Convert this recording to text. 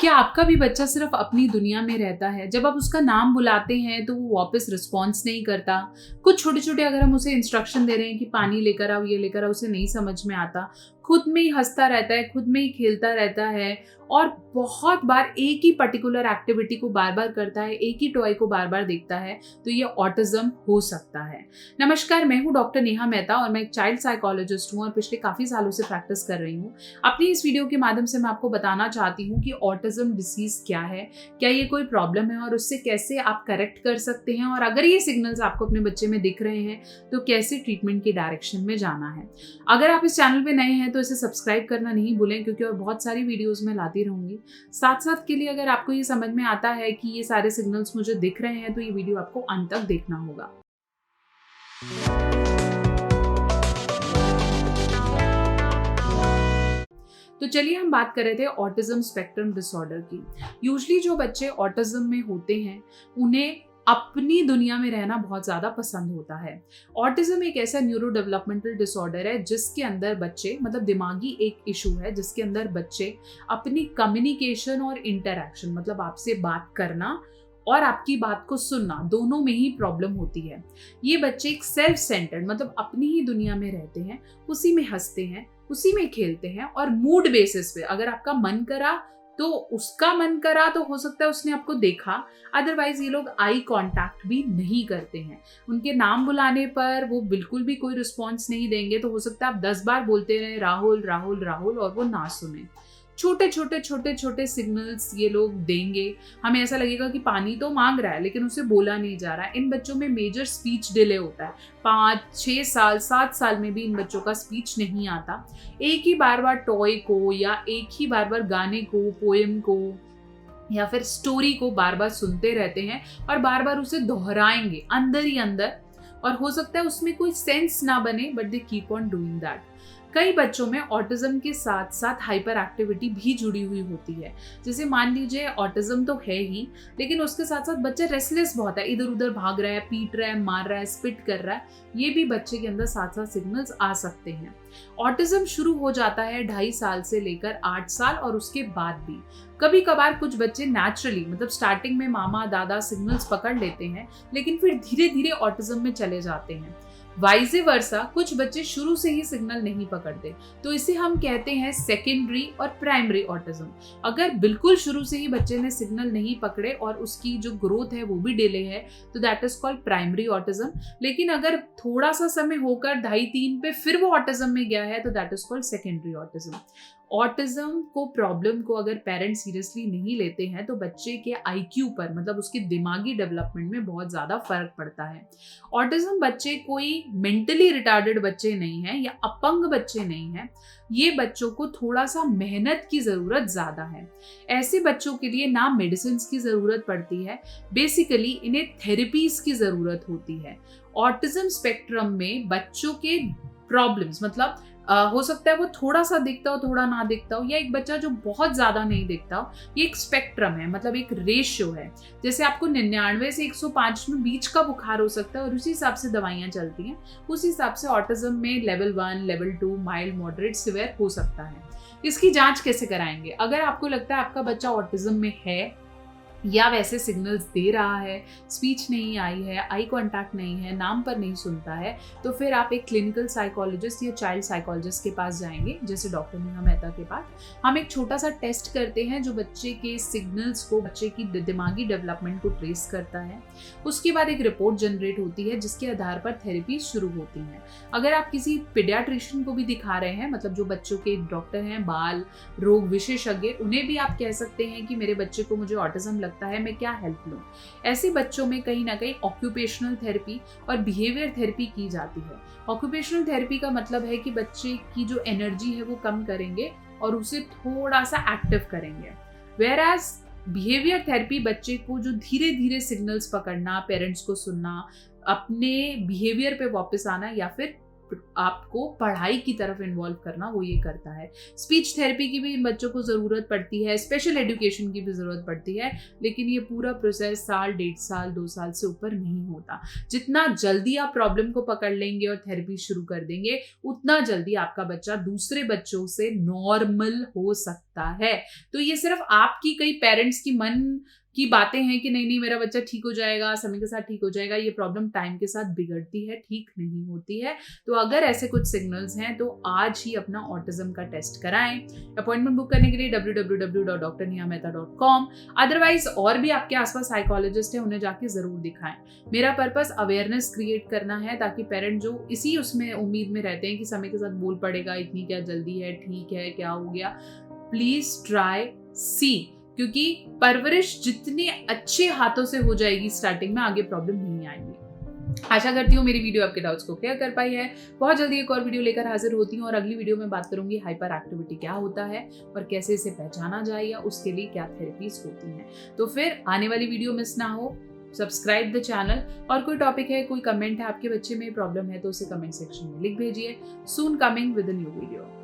क्या आपका भी बच्चा सिर्फ अपनी दुनिया में रहता है? जब आप उसका नाम बुलाते हैं तो वो वापस रिस्पॉन्स नहीं करता। कुछ छोटे-छोटे अगर हम उसे इंस्ट्रक्शन दे रहे हैं कि पानी लेकर आओ, ये लेकर आओ, उसे नहीं समझ में आता। खुद में ही हँसता रहता है, खुद में ही खेलता रहता है और बहुत बार एक ही पर्टिकुलर एक्टिविटी को बार-बार करता है, एक ही टॉय को बार-बार देखता है, तो ये ऑटिज़्म हो सकता है। नमस्कार, मैं हूँ डॉक्टर नेहा मेहता और मैं एक चाइल्ड साइकोलॉजिस्ट हूँ और पिछले काफ़ी सालों से प्रैक्टिस कर रही हूँ। अपनी इस वीडियो के माध्यम से मैं आपको बताना चाहती हूँ कि ऑटिज़्म डिसीज़ क्या है, क्या ये कोई प्रॉब्लम है और उससे कैसे आप करेक्ट कर सकते हैं, और अगर ये सिग्नल्स आपको अपने बच्चे में दिख रहे हैं तो कैसे ट्रीटमेंट की डायरेक्शन में जाना है। अगर आप इस चैनल पे नए हैं तो इसे सब्सक्राइब करना नहीं भूलें, क्योंकि और बहुत सारी वीडियोस मैं लाती रहूंगी। साथ साथ के लिए अगर आपको ये समझ में आता है कि ये सारे सिग्नल्स मुझे दिख रहे हैं तो ये वीडियो आपको अंत तक देखना होगा। तो चलिए हम बात कर रहे थे ऑटिज्म स्पेक्ट्रम डिसऑर्डर की। यूजुअली जो बच्चे ऑटिज्म में होते हैं उन्हें अपनी दुनिया में रहना बहुत ज़्यादा पसंद होता है। ऑटिज्म एक ऐसा न्यूरो डेवलपमेंटल डिसऑर्डर है जिसके अंदर बच्चे, मतलब दिमागी एक इशू है जिसके अंदर बच्चे अपनी कम्युनिकेशन और इंटरैक्शन, मतलब आपसे बात करना और आपकी बात को सुनना, दोनों में ही प्रॉब्लम होती है। ये बच्चे एक सेल्फ सेंटर्ड, मतलब अपनी ही दुनिया में रहते हैं, उसी में हंसते हैं, उसी में खेलते हैं और मूड बेसिस पे अगर आपका मन करा तो उसका मन करा, तो हो सकता है उसने आपको देखा, अदरवाइज ये लोग आई कांटेक्ट भी नहीं करते हैं। उनके नाम बुलाने पर वो बिल्कुल भी कोई रिस्पॉन्स नहीं देंगे, तो हो सकता है आप 10 बार बोलते रहे राहुल राहुल राहुल और वो ना सुने। छोटे छोटे सिग्नल्स ये लोग देंगे, हमें ऐसा लगेगा कि पानी तो मांग रहा है लेकिन उसे बोला नहीं जा रहा है। इन बच्चों में मेजर स्पीच डिले होता है। 5-6 साल 7 साल में भी इन बच्चों का स्पीच नहीं आता। एक ही बार बार टॉय को या एक ही बार बार गाने को, पोएम को या फिर स्टोरी को बार बार सुनते रहते हैं और बार बार उसे दोहराएंगे अंदर ही अंदर, और हो सकता है उसमें कोई सेंस ना बने, but they keep on doing that. कई बच्चों में ऑटिज्म के साथ साथ हाइपर एक्टिविटी भी जुड़ी हुई होती है। जैसे मान लीजिए ऑटिज्म तो है ही, लेकिन उसके साथ साथ बच्चा रेस्टलेस बहुत है, इधर उधर भाग रहा है, पीट रहा है, मार रहा है, स्पिट कर रहा है। ये भी बच्चे के अंदर साथ साथ सिग्नल्स आ सकते हैं। ऑटिज्म शुरू हो जाता है 2.5 साल से लेकर 8 साल और उसके बाद भी। कभी कभार कुछ बच्चे नेचुरली, मतलब स्टार्टिंग में मामा दादा सिग्नल्स पकड़ लेते हैं, लेकिन फिर धीरे धीरे ऑटिज्म में चले जाते हैं। वाइस वर्सा, कुछ बच्चे शुरू से ही सिग्नल नहीं पकड़ते, तो इसे हम कहते हैं सेकेंडरी और प्राइमरी ऑटिज्म। अगर बिल्कुल शुरू से ही बच्चे ने सिग्नल नहीं पकड़े और उसकी जो ग्रोथ है वो भी डिले है, तो that is called primary autism. लेकिन अगर थोड़ा सा समय होकर 2.5-3 पे फिर वो ऑटिज्म में गया है, तो that is called secondary autism. Autism को, प्रॉब्लम को अगर पेरेंट्स सीरियसली नहीं लेते हैं तो बच्चे के आईक्यू पर, मतलब उसके दिमागी डेवलपमेंट में बहुत ज़्यादा फर्क पड़ता है। ऑटिज्म बच्चे कोई मेंटली रिटार्डेड बच्चे नहीं हैं या अपंग बच्चे नहीं हैं। ये बच्चों को थोड़ा सा मेहनत की ज़रूरत ज़्यादा है। ऐसे बच्चों के लिए ना मेडिसिन की ज़रूरत पड़ती है, बेसिकली इन्हें थेरेपीज की ज़रूरत होती है। ऑटिज्म स्पेक्ट्रम में बच्चों के प्रॉब्लम्स, मतलब हो सकता है वो थोड़ा सा दिखता हो, थोड़ा ना दिखता हो, या एक बच्चा जो बहुत ज़्यादा नहीं दिखता हो। ये एक स्पेक्ट्रम है, मतलब एक रेशियो है। जैसे आपको 99 से 105 में बीच का बुखार हो सकता है और उसी हिसाब से दवाइयाँ चलती हैं। उस हिसाब से ऑटिज्म में level 1, level 2, mild, moderate, severe हो सकता है। इसकी जांच कैसे कराएंगे? अगर आपको लगता है आपका बच्चा ऑटिज्म में है या वैसे सिग्नल्स दे रहा है, स्पीच नहीं आई है, आई कांटेक्ट नहीं है, नाम पर नहीं सुनता है, तो फिर आप एक क्लिनिकल साइकोलॉजिस्ट या चाइल्ड साइकोलॉजिस्ट के पास जाएंगे, जैसे डॉक्टर नेहा मेहता के पास। हम एक छोटा सा टेस्ट करते हैं जो बच्चे के सिग्नल्स को, बच्चे की दिमागी डेवलपमेंट को ट्रेस करता है। उसके बाद एक रिपोर्ट जनरेट होती है जिसके आधार पर थेरेपी शुरू होती है। अगर आप किसी पीडियाट्रिशियन को भी दिखा रहे हैं, मतलब जो बच्चों के डॉक्टर हैं, बाल रोग विशेषज्ञ, उन्हें भी आप कह सकते हैं कि मेरे बच्चे को मुझे ऑटिज्म लगता है, मैं क्या हेल्प लूं। ऐसे बच्चों में कहीं ना कहीं ऑक्यूपेशनल थेरेपी और बिहेवियर थेरेपी की जाती है। ऑक्यूपेशनल थेरेपी का मतलब है कि बच्चे की जो एनर्जी है वो कम करेंगे और उसे थोड़ा सा एक्टिव करेंगे। वेयरएज बिहेवियर थेरेपी बच्चे को जो धीरे धीरे सिग्नल्स पकड़ना, पेरेंट्स को सुनना, अपने बिहेवियर पे वापस आना या फिर आपको पढ़ाई की तरफ इन्वॉल्व करना वो ये करता है। स्पीच थेरेपी की भी इन बच्चों को ज़रूरत पड़ती है, स्पेशल एजुकेशन की भी ज़रूरत पड़ती है, लेकिन ये पूरा प्रोसेस साल, 1.5 साल, 2 साल से ऊपर नहीं होता। जितना जल्दी आप प्रॉब्लम को पकड़ लेंगे और थेरेपी शुरू कर देंगे, उतना जल्दी आपका बच्चा दूसरे बच्चों से नॉर्मल हो सकता है। तो ये सिर्फ आपकी कई पेरेंट्स की मन की बातें हैं कि नहीं नहीं मेरा बच्चा ठीक हो जाएगा, समय के साथ ठीक हो जाएगा, ये प्रॉब्लम टाइम के साथ बिगड़ती है, ठीक नहीं होती है। तो अगर ऐसे कुछ सिग्नल्स हैं तो आज ही अपना ऑटिज्म का टेस्ट कराएं। अपॉइंटमेंट बुक करने के लिए www.drnehamehta.com। अदरवाइज और भी आपके आसपास साइकोलॉजिस्ट हैं, उन्हें जाके जरूर दिखाएं। मेरा पर्पस अवेयरनेस क्रिएट करना है, ताकि पेरेंट जो इसी उसमें उम्मीद में रहते हैं कि समय के साथ बोल पड़ेगा, इतनी क्या जल्दी है, ठीक है, क्या हो गया, प्लीज ट्राई सी, क्योंकि परवरिश जितने अच्छे हाथों से हो जाएगी स्टार्टिंग में, आगे प्रॉब्लम नहीं आएगी। आशा करती हूँ मेरी वीडियो आपके डाउट्स को क्लियर कर पाई है। बहुत जल्दी एक और वीडियो लेकर हाजिर होती हूँ और अगली वीडियो में बात करूंगी हाइपर एक्टिविटी क्या होता है और कैसे इसे पहचाना जाए या उसके लिए क्या थेरेपीज होती हैं। तो फिर आने वाली वीडियो मिस ना हो, सब्सक्राइब द चैनल। और कोई टॉपिक है, कोई कमेंट है, आपके बच्चे में प्रॉब्लम है तो उसे कमेंट सेक्शन में लिख भेजिए। सून coming with a new video.